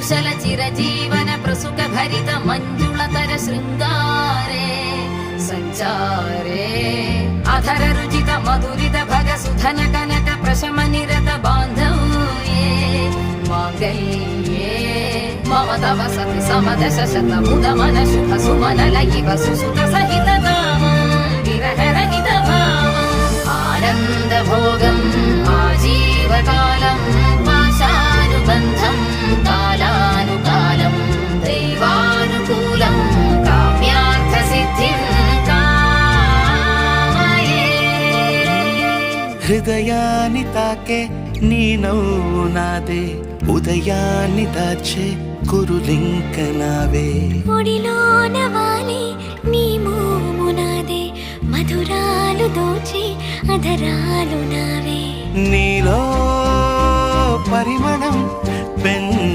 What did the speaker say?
కుశల చిరజీవన ప్రసుక భరిత మంజుళతర శృంగారే సంచారే అధర రుచిత మధురిత భగ సుధన కనక ప్రశమ నిరత బాంధవ్యే మాంగళ్యే మమ తవ సతి సమదశ శత ముదమన శుభ సుమనల ఇవ సుసుత సహిత కామం విరహ రహిత భావం ఆనంద భోగం ఆజీవకాలం పాశానుబంధం కాలానుకాలం దైవానుకూలం కామ్యార్థ సిద్ధిం కామయే. హృదయాన్ని తాకే నీ నవ్వు నాదే ఉదయాన్ని దాచే కురులింక నావే ఒడిలోన వాలి నీ మోము నాదే మధురాలు దోచి అధరాలు నావే నీలో పరిమళం